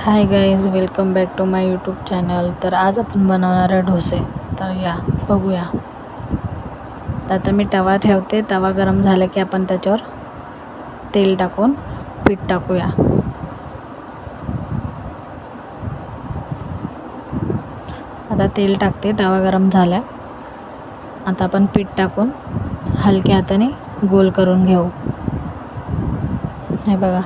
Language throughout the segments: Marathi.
High guys, welcome back to my YouTube channel. तर आज आपण बनवणार आहे डोसे. तर या बघूया. तर आता मी तवा ठेवते. तवा गरम झाला की आपण त्याच्यावर तेल टाकून पीठ टाकूया. आता तेल टाकते. तवा गरम झाला. आता आपण पीठ टाकून हलक्या हाताने गोल करून घेऊ. हे बघा.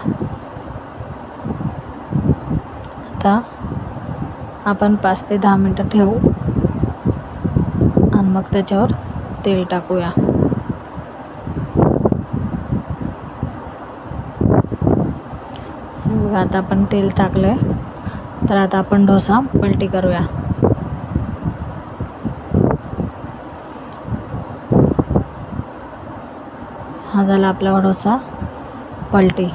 आता आपण 5 ते 10 मिनटं ठेवू आणि मग त्याच्यावर तेल टाकूया. बघा, आता आपण तेल टाकलंय. तर आता आपण डोसा पलटी करूया. हा झाला आपला डोसा पलटी.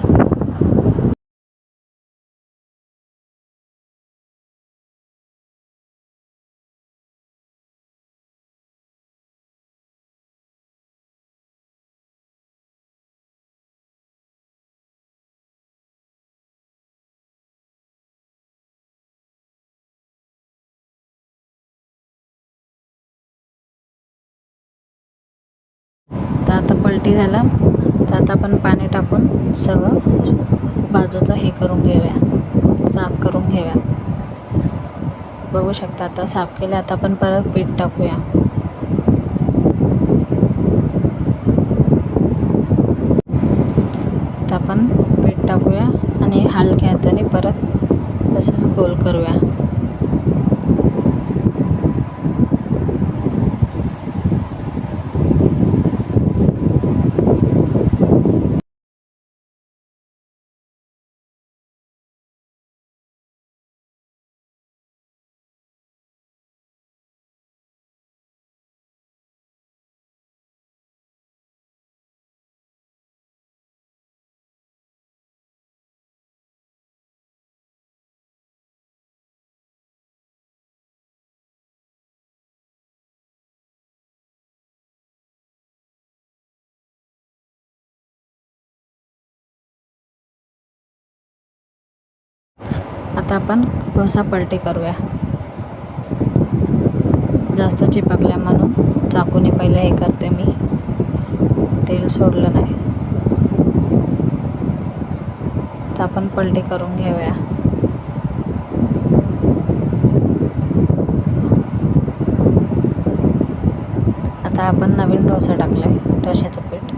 तर आता पलटी झाला. तर आता आपण पाणी टाकून सगळं बाजूचं हे करून घेऊया, साफ करून घेऊया. बघू शकता आता साफ केलं. आता आपण परत पीठ टाकूया. आता आपण पीठ टाकूया आणि हलक्या हाताने परत तसंच गोल करूया. आता आपण डोसा पलटी करूया. जास्त चिपकल्या म्हणून चाकूने पहिले हे करते मी. तेल सोडलं नाही. आता आपण पलटी करून घेऊया. आता आपण नवीन डोसा टाकलाय, डोशाचं पीठ.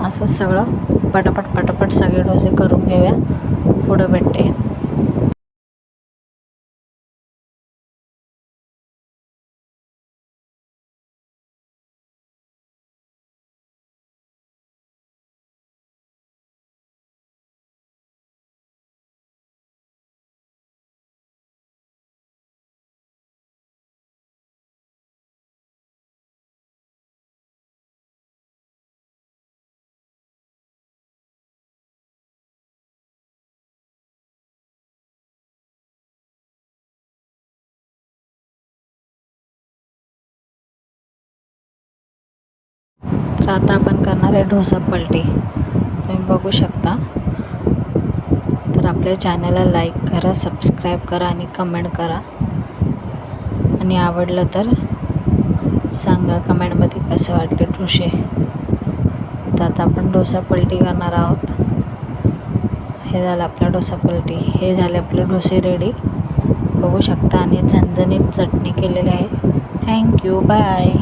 असं सगळं पटापट सगळे डोसे करून घेऊया. पुढं भेटते. तर आता आपण करणार आहे डोसा पलटी. तुम्ही बघू शकता. तर आपल्या चॅनलला लाईक करा, सबस्क्राईब करा आणि कमेंट करा. आणि आवडलं तर सांगा कमेंटमध्ये कसं वाटले डोसे. तर आता आपण डोसा पलटी करणार आहोत. हे झालं आपला डोसा पलटी. हे झाले आपले डोसे रेडी. बघू शकता. आणि झणझणीत चटणी केलेली आहे. थँक्यू. बाय.